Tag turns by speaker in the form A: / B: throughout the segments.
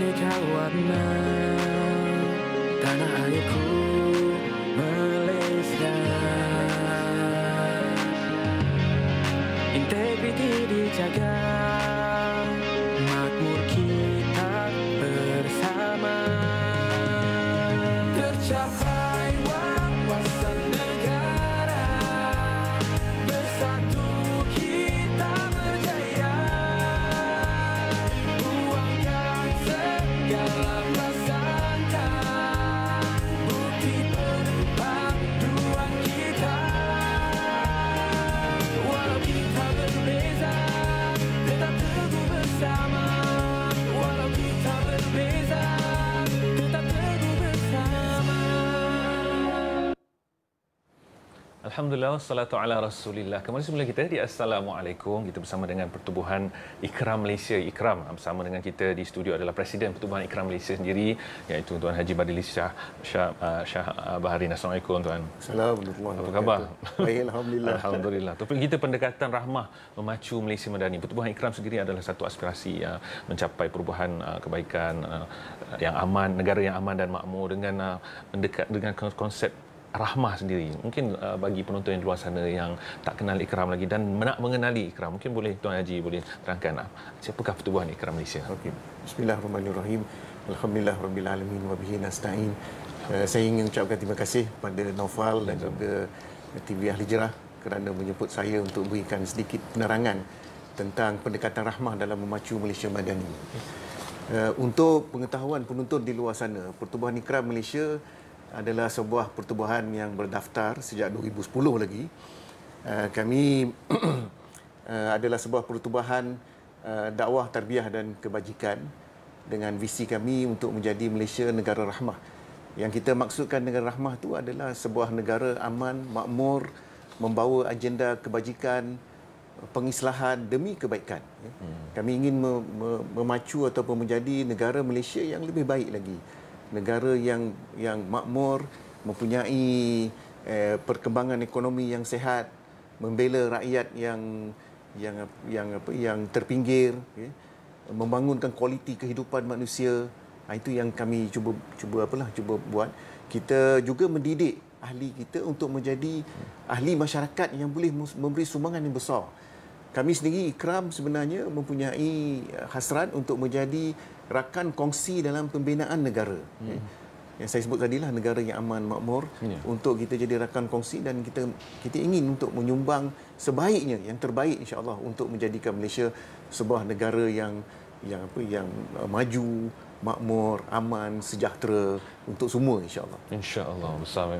A: beraneka warna tanah airku Malaysia. Integriti dijaga, makmur kita bersama. Tercapai wawasan negara, bersatu kita berjaya. Buangkan segala prasangka, bukti perpaduan kita. Walau kita berbeza, tetap teguh bersama. Walau kita berbeza, tetap teguh bersama.
B: Alhamdulillah, wassalatu ala rasulillah. Kembali semula kita di Assalamualaikum. Kita bersama dengan Pertubuhan Ikram Malaysia. Ikram bersama dengan kita di studio adalah Presiden Pertubuhan Ikram Malaysia sendiri, iaitu Tuan Haji Badilis Shah Baharin. Assalamualaikum Tuan.
C: Assalamualaikum.
B: Apa khabar?
C: Baik, Alhamdulillah.
B: Alhamdulillah. Topik kita pendekatan rahmah memacu Malaysia Madani. Pertubuhan Ikram sendiri adalah satu aspirasi mencapai perubahan kebaikan yang aman, negara yang aman dan makmur dengan mendekat dengan konsep rahmah sendiri. Mungkin bagi penonton yang di luar sana yang tak kenal Ikram lagi dan nak mengenali Ikram, mungkin boleh Tuan Haji boleh terangkan siapakah Pertubuhan Ikram Malaysia?
C: Okey. Bismillahirrahmanirrahim. Alhamdulillahirabbil alamin wa bihi nasta'in. Saya ingin ucapkan terima kasih kepada Naufal dan juga TV Ahli Jerah kerana menjemput saya untuk berikan sedikit penerangan tentang pendekatan rahmah dalam memacu Malaysia Madani. Untuk pengetahuan penonton di luar sana, Pertubuhan Ikram Malaysia adalah sebuah pertubuhan yang berdaftar sejak 2010 lagi. Kami adalah sebuah pertubuhan dakwah, tarbiyah dan kebajikan dengan visi kami untuk menjadi Malaysia negara rahmah. Yang kita maksudkan negara rahmah itu adalah sebuah negara aman, makmur, membawa agenda kebajikan, pengislahan demi kebaikan. Kami ingin memacu ataupun menjadi negara Malaysia yang lebih baik lagi. Negara yang makmur, mempunyai perkembangan ekonomi yang sihat, membela rakyat yang terpinggir, membangunkan kualiti kehidupan manusia. Itu yang kami cuba buat. Kita juga mendidik ahli kita untuk menjadi ahli masyarakat yang boleh memberi sumbangan yang besar. Kami sendiri Ikram sebenarnya mempunyai hasrat untuk menjadi rakan kongsi dalam pembinaan negara. Yang saya sebut tadilah negara yang aman, makmur. Untuk kita jadi rakan kongsi dan kita ingin untuk menyumbang sebaiknya, yang terbaik insya-Allah untuk menjadikan Malaysia sebuah negara yang maju, makmur, aman, sejahtera untuk semua insya-Allah.
B: Insya-Allah. Besar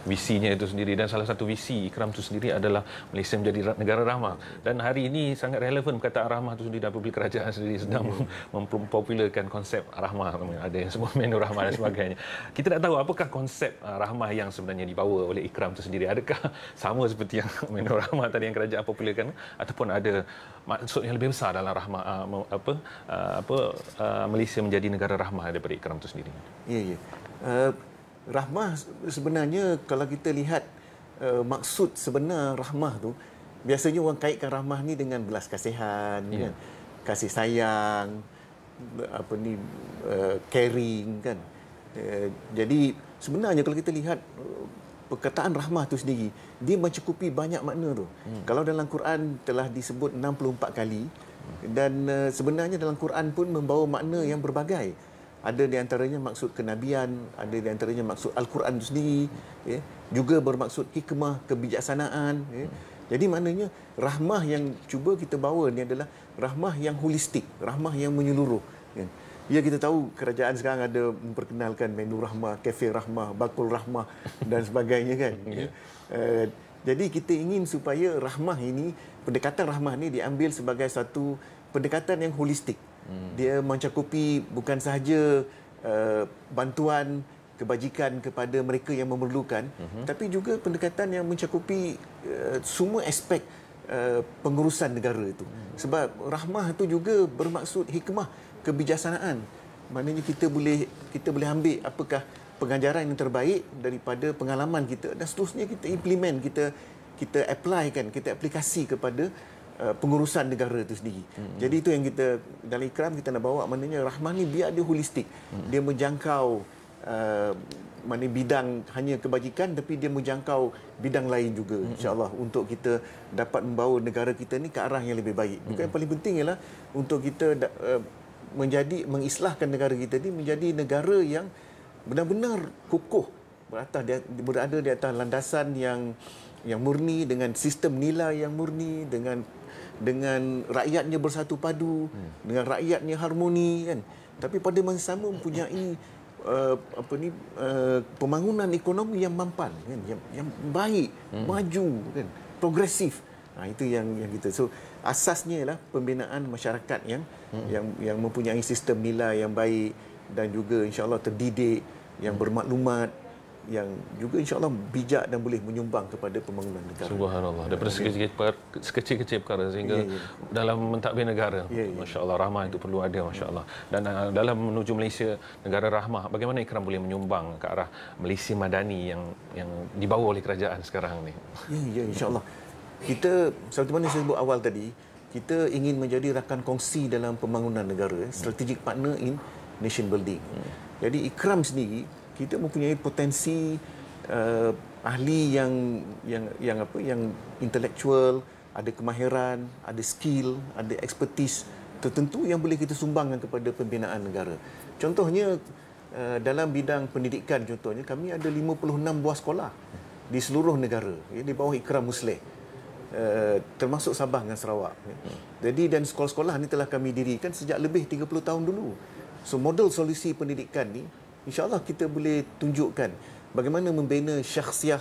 B: visinya itu sendiri, dan salah satu visi Ikram itu sendiri adalah Malaysia menjadi negara rahmah. Dan hari ini sangat relevan perkataan rahmah itu sendiri, apabila kerajaan sendiri sedang mempopularkan konsep rahmah. Ada yang sebut menu rahmah dan sebagainya. Kita tak tahu apakah konsep rahmah yang sebenarnya dibawa oleh Ikram itu sendiri. Adakah sama seperti yang menu rahmah tadi yang kerajaan popularkan, ataupun ada maksud yang lebih besar dalam rahmah Malaysia menjadi negara rahmah daripada Ikram itu sendiri?
C: Ya. Rahmah sebenarnya kalau kita lihat maksud sebenar rahmah tu, biasanya orang kaitkan rahmah ni dengan belas kasihan, kan? Kasih sayang, caring, kan? Jadi sebenarnya kalau kita lihat perkataan rahmah tu sendiri, dia mencakupi banyak makna tu. Kalau dalam Quran telah disebut 64 kali, dan sebenarnya dalam Quran pun membawa makna yang berbagai. Ada di antaranya maksud kenabian, ada di antaranya maksud Al-Quran itu sendiri, juga bermaksud hikmah, kebijaksanaan. Jadi maknanya rahmah yang cuba kita bawa ni adalah rahmah yang holistik, rahmah yang menyeluruh. Ya, kita tahu kerajaan sekarang ada memperkenalkan menu rahmah, kafe rahmah, bakul rahmah dan sebagainya, kan. Jadi kita ingin supaya rahmah ini, pendekatan rahmah ini diambil sebagai satu pendekatan yang holistik. Dia mencakupi bukan sahaja bantuan kebajikan kepada mereka yang memerlukan, tapi juga pendekatan yang mencakupi semua aspek pengurusan negara itu. Sebab rahmah itu juga bermaksud hikmah, kebijaksanaan. Maknanya kita boleh ambil apakah pengajaran yang terbaik daripada pengalaman kita, dan seterusnya kita implement, kita apply kan, kita aplikasi kepada pengurusan negara itu sendiri. Jadi itu yang kita dalam Ikram kita nak bawa, maknanya rahmah ni biar dia holistik. Dia menjangkau mana bidang hanya kebajikan, tapi dia menjangkau bidang lain juga, insya-Allah, untuk kita dapat membawa negara kita ni ke arah yang lebih baik. Bukan yang paling penting ialah untuk kita mengislahkan negara kita ni menjadi negara yang benar-benar kukuh, berada di atas landasan yang murni, dengan sistem nilai yang murni, dengan rakyatnya bersatu padu, dengan rakyatnya harmoni, kan. Tapi pada masa sama mempunyai pembangunan ekonomi yang mampan, kan, yang baik, maju, kan, progresif. Itu yang kita. So asasnya ialah pembinaan masyarakat yang mempunyai sistem nilai yang baik dan juga insya-Allah terdidik, yang bermaklumat, yang juga insya-Allah bijak dan boleh menyumbang kepada pembangunan negara.
B: Subhanallah. Daripada sekecil-kecil perkara sehingga dalam mentadbir negara. Masya-Allah, rahmah itu perlu ada, masya-Allah. Dan dalam menuju Malaysia negara rahmah, bagaimana Ikram boleh menyumbang ke arah Malaysia madani yang dibawa oleh kerajaan sekarang ni?
C: Ya, insya-Allah. Kita seperti mana saya sebut awal tadi, kita ingin menjadi rakan kongsi dalam pembangunan negara, strategic partner in nation building. Jadi Ikram sendiri kita mempunyai potensi ahli yang intelektual, ada kemahiran, ada skill, ada expertise tertentu yang boleh kita sumbangkan kepada pembinaan negara. Contohnya dalam bidang pendidikan, contohnya kami ada 56 buah sekolah di seluruh negara, di bawah Ikram Musleh, termasuk Sabah dan Sarawak. Jadi dan sekolah-sekolah ini telah kami dirikan sejak lebih 30 tahun dulu. So model solusi pendidikan ni insya-Allah kita boleh tunjukkan bagaimana membina syakhsiah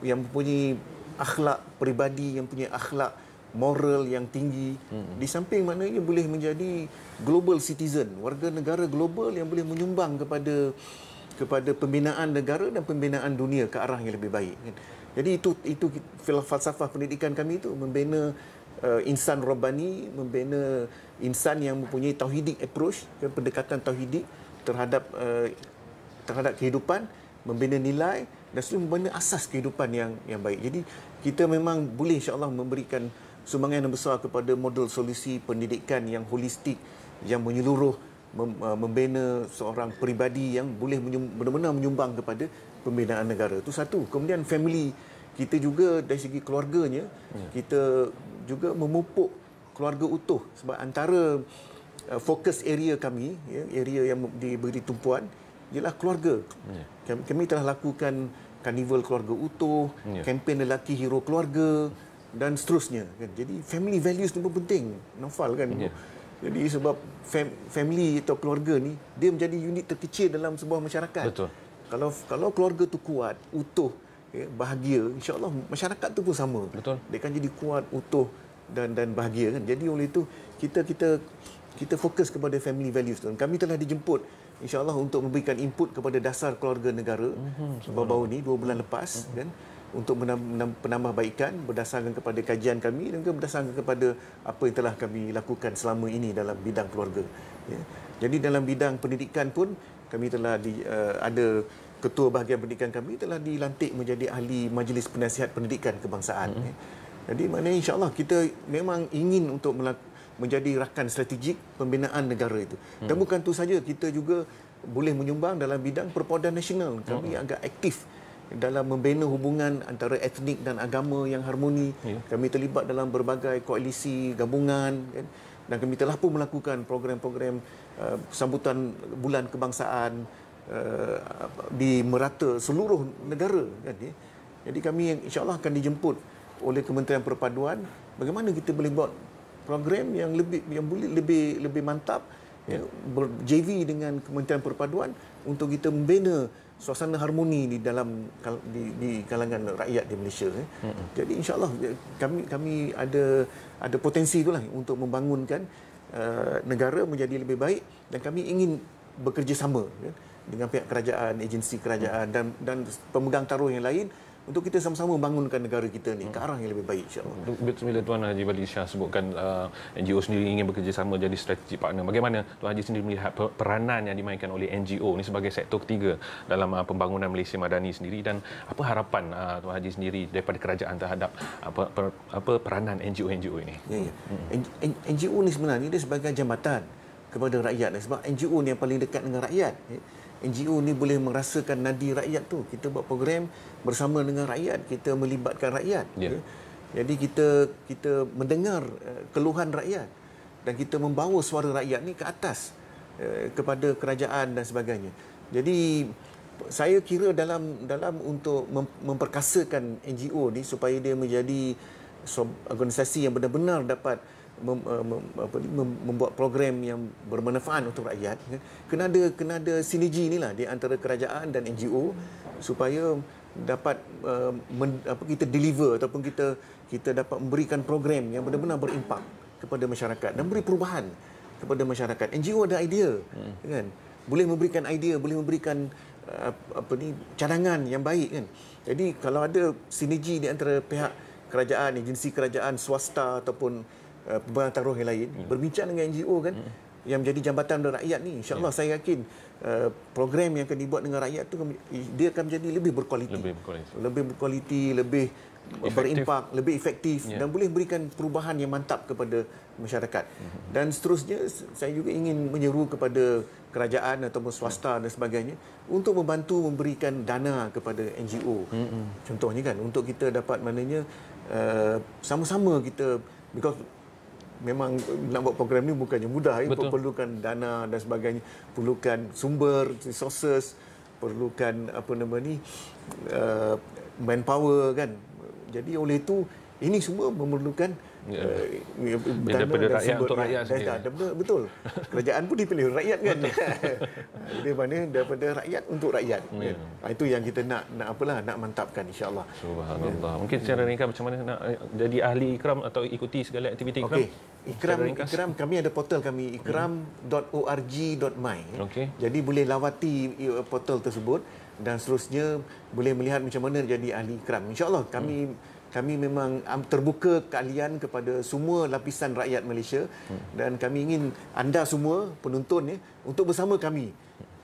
C: yang mempunyai akhlak peribadi, yang punya akhlak moral yang tinggi, di samping maknanya boleh menjadi global citizen, warga negara global yang boleh menyumbang kepada pembinaan negara dan pembinaan dunia ke arah yang lebih baik. Jadi itu falsafah pendidikan kami itu, membina insan rabbani, membina insan yang mempunyai tauhidik approach, pendekatan tauhidik terhadap kehidupan, membina nilai dan selalu membina asas kehidupan yang baik. Jadi kita memang boleh insya-Allah memberikan sumbangan yang besar kepada model solusi pendidikan yang holistik, yang menyeluruh, membina seorang peribadi yang boleh benar-benar menyumbang kepada pembinaan negara. Itu satu. Kemudian family kita juga dari segi keluarganya, kita juga memupuk keluarga utuh, sebab antara fokus area kami, area yang diberi tumpuan ialah keluarga. Kami telah lakukan karnival keluarga utuh, kempen lelaki hero keluarga dan seterusnya, kan. Jadi family values itu pun penting, Naufal, kan. Jadi sebab family atau keluarga ni dia menjadi unit terkecil dalam sebuah masyarakat.
B: Betul.
C: Kalau keluarga tu kuat, utuh, bahagia, insya-Allah masyarakat tu pun sama.
B: Betul.
C: Dia akan jadi kuat, utuh dan bahagia, kan. Jadi oleh itu kita fokus kepada family values tu. Kami telah dijemput insya-Allah untuk memberikan input kepada dasar keluarga negara baru-baru ni 2 bulan lepas, kan, untuk penambahbaikan berdasarkan kepada kajian kami dan juga berdasarkan kepada apa yang telah kami lakukan selama ini dalam bidang keluarga. Jadi dalam bidang pendidikan pun kami telah ada ketua bahagian pendidikan kami telah dilantik menjadi ahli Majlis Penasihat Pendidikan Kebangsaan. Jadi maknanya insya-Allah kita memang ingin untuk menjadi rakan strategik pembinaan negara itu. Dan bukan itu saja, kita juga boleh menyumbang dalam bidang perpaduan nasional. Kami agak aktif dalam membina hubungan antara etnik dan agama yang harmoni. Kami terlibat dalam berbagai koalisi, gabungan, kan? Dan kami telah pun melakukan program-program sambutan bulan kebangsaan di merata seluruh negara, kan? Jadi kami insya-Allah akan dijemput oleh Kementerian Perpaduan bagaimana kita boleh buat program yang boleh lebih mantap, ber-JV dengan Kementerian Perpaduan untuk kita membina suasana harmoni di kalangan rakyat di Malaysia. Jadi insya-Allah kami ada potensi itulah untuk membangunkan negara menjadi lebih baik, dan kami ingin bekerjasama, kan, dengan pihak kerajaan, agensi kerajaan dan pemegang taruh yang lain untuk kita sama-sama bangunkan negara kita ni ke arah yang lebih baik, insya-Allah.
B: Bila Tuan Haji Badi Shah sebutkan NGO sendiri ingin bekerjasama jadi strategic partner, bagaimana Tuan Haji sendiri melihat peranan yang dimainkan oleh NGO ni sebagai sektor ketiga dalam pembangunan Malaysia Madani sendiri, dan apa harapan Tuan Haji sendiri daripada kerajaan terhadap peranan NGO ini?
C: Ya. NGO ni sebenarnya dia sebagai jambatan kepada rakyat, sebab NGO ni yang paling dekat dengan rakyat. NGO ni boleh merasakan nadi rakyat tu. Kita buat program bersama dengan rakyat, kita melibatkan rakyat.
B: Yeah.
C: Jadi kita mendengar keluhan rakyat dan kita membawa suara rakyat ni ke atas kepada kerajaan dan sebagainya. Jadi saya kira dalam untuk memperkasakan NGO ni supaya dia menjadi organisasi yang benar-benar dapat membuat program yang bermanfaat untuk rakyat, kena ada sinergi inilah di antara kerajaan dan NGO supaya dapat kita deliver ataupun kita dapat memberikan program yang benar-benar berimpak kepada masyarakat dan beri perubahan kepada masyarakat. NGO ada idea, kan, boleh memberikan idea, boleh memberikan cadangan yang baik, kan. Jadi kalau ada sinergi di antara pihak kerajaan, agensi kerajaan, swasta ataupun pembangunan taruh yang lain, berbincang dengan NGO, kan, yang menjadi jambatan dari rakyat ni, insya-Allah saya yakin program yang akan dibuat dengan rakyat tu dia akan menjadi lebih berkualiti, lebih berimpak, lebih efektif, dan boleh berikan perubahan yang mantap kepada masyarakat. Dan seterusnya saya juga ingin menyeru kepada kerajaan ataupun swasta dan sebagainya untuk membantu memberikan dana kepada NGO. Contohnya, kan, untuk kita dapat maknanya sama-sama kita, because memang nak buat program ni bukannya mudah, perlukan dana dan sebagainya, perlukan sumber resources, perlukan manpower, kan. Jadi oleh itu ini semua memerlukan
B: daripada rakyat untuk rakyat sendiri.
C: Betul. Kerajaan pun dipilih rakyat, kan. Jadi mana daripada rakyat untuk rakyat. Kan? Itu yang kita nak mantapkan, insya-Allah.
B: Subhanallah. Mungkin secara ringkas macam mana nak jadi ahli ikram atau ikuti segala aktiviti ikram?
C: Ikram kami ada portal kami, ikram.org.my. Jadi boleh lawati portal tersebut dan seterusnya boleh melihat macam mana jadi ahli ikram. Insya-Allah kami memang terbuka keahlian kepada semua lapisan rakyat Malaysia, dan kami ingin anda semua penonton untuk bersama kami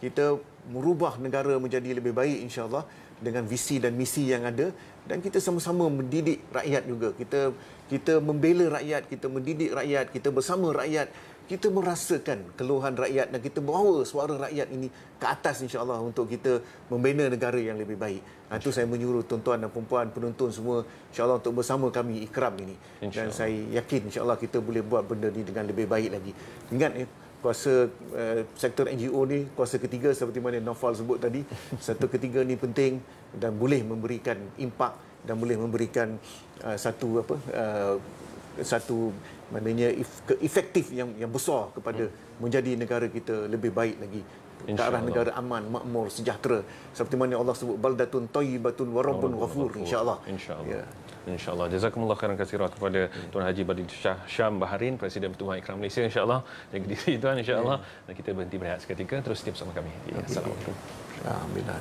C: kita merubah negara menjadi lebih baik, insya-Allah, dengan visi dan misi yang ada, dan kita sama-sama mendidik rakyat juga. Kita membela rakyat, kita mendidik rakyat, kita bersama rakyat, kita merasakan keluhan rakyat dan kita bawa suara rakyat ini ke atas, insya-Allah, untuk kita membina negara yang lebih baik. Itu saya menyuruh tuan-tuan dan puan-puan penonton semua, insya-Allah, untuk bersama kami ikram ini. Dan saya yakin, insya-Allah, kita boleh buat benda ini dengan lebih baik lagi. Ingat, kuasa sektor NGO ni kuasa ketiga seperti mana Naufal sebut tadi. Sektor ketiga ni penting dan boleh memberikan impak dan boleh memberikan satu maknanya efektif yang besar kepada menjadi negara kita lebih baik lagi ke arah negara aman, makmur, sejahtera, seperti mana Allah sebut baldatun thayyibatun wa rabbun ghafur, insya-Allah.
B: InsyaAllah. Jazakumullah khairan katsiran kepada Tuan Haji Badi Shah Syam Baharin, Presiden Pertubuhan Ikram Malaysia, insya-Allah. Jaga diri tuan, insya-Allah. Dan kita berhenti berehat seketika, terus setia bersama kami. Assalamualaikum.
C: Alhamdulillah.